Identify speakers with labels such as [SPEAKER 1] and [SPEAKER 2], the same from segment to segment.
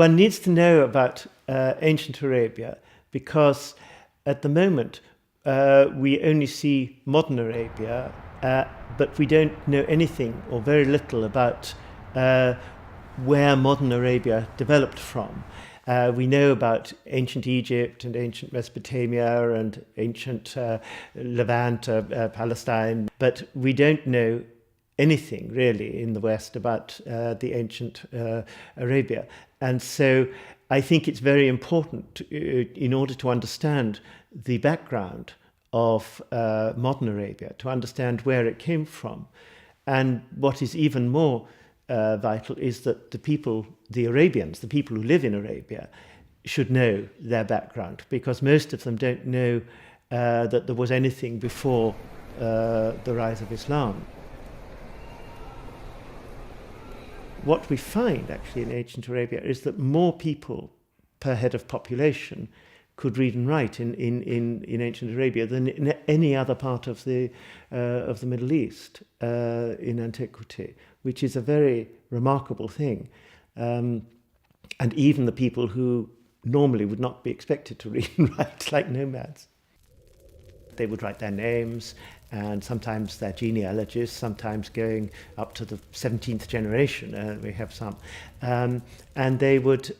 [SPEAKER 1] one needs to know about ancient Arabia because at the moment we only see modern Arabia, but we don't know anything or very little about where modern Arabia developed from. We know about ancient Egypt and ancient Mesopotamia and ancient Levant, Palestine, but we don't know anything really in the West about the ancient Arabia. And so I think it's very important in order to understand the background of modern Arabia, to understand where it came from. And what is even more vital is that the people, the Arabians, the people who live in Arabia, should know their background, because most of them don't know that there was anything before the rise of Islam. What we find actually in ancient Arabia is that more people per head of population could read and write in ancient Arabia than in any other part of the Middle East in antiquity, which is a very remarkable thing. And even the people who normally would not be expected to read and write, like nomads. They would write their names and sometimes their genealogies, sometimes going up to the 17th generation. We have some. And they would...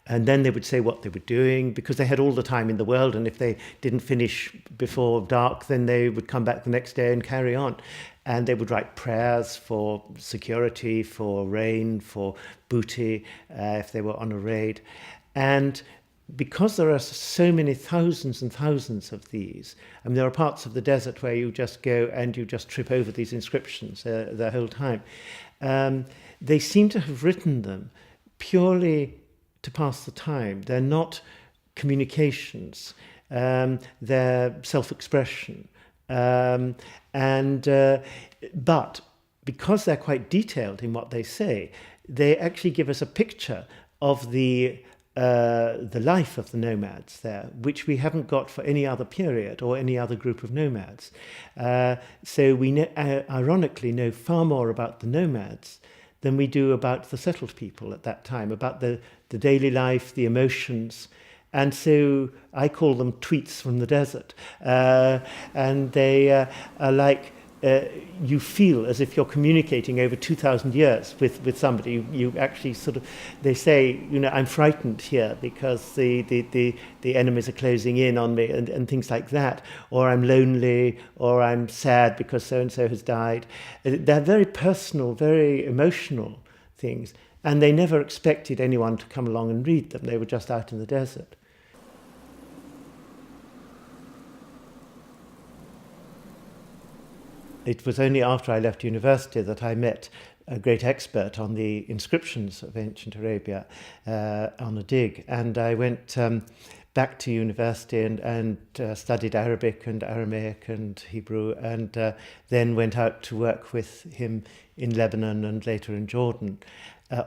[SPEAKER 1] And then they would say what they were doing, because they had all the time in the world, and if they didn't finish before dark, then they would come back the next day and carry on. And they would write prayers for security, for rain, for booty, if they were on a raid. And because there are so many thousands and thousands of these, I mean, there are parts of the desert where you just go and you just trip over these inscriptions the whole time. They seem to have written them purely to pass the time. They're not communications. They're self-expression. But because they're quite detailed in what they say, they actually give us a picture of the life of the nomads there, which we haven't got for any other period or any other group of nomads. So we ironically know far more about the nomads than we do about the settled people at that time, about the daily life, the emotions. And so I call them tweets from the desert. And they are like, you feel as if you're communicating over 2,000 years with somebody. You actually sort of, they say, you know, I'm frightened here because the enemies are closing in on me and things like that. Or I'm lonely, or I'm sad because so-and-so has died. They're very personal, very emotional things. And they never expected anyone to come along and read them. They were just out in the desert. It was only after I left university that I met a great expert on the inscriptions of ancient Arabia on a dig. And I went back to university and studied Arabic and Aramaic and Hebrew, and then went out to work with him in Lebanon and later in Jordan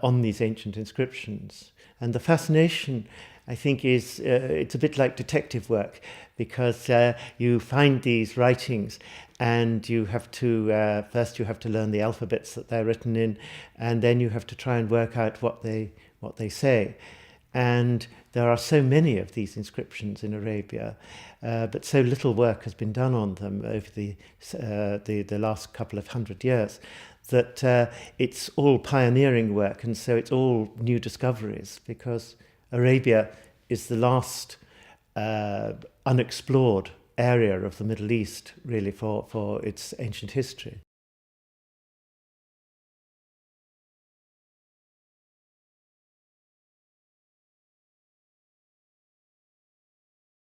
[SPEAKER 1] on these ancient inscriptions. And the fascination, I think, is it's a bit like detective work, because you find these writings and you have to first you have to learn the alphabets that they're written in, and then you have to try and work out what they say. And there are so many of these inscriptions in Arabia, but so little work has been done on them over the last couple of 100 years, that it's all pioneering work, and so it's all new discoveries, because Arabia is the last unexplored area of the Middle East, really, for its ancient history.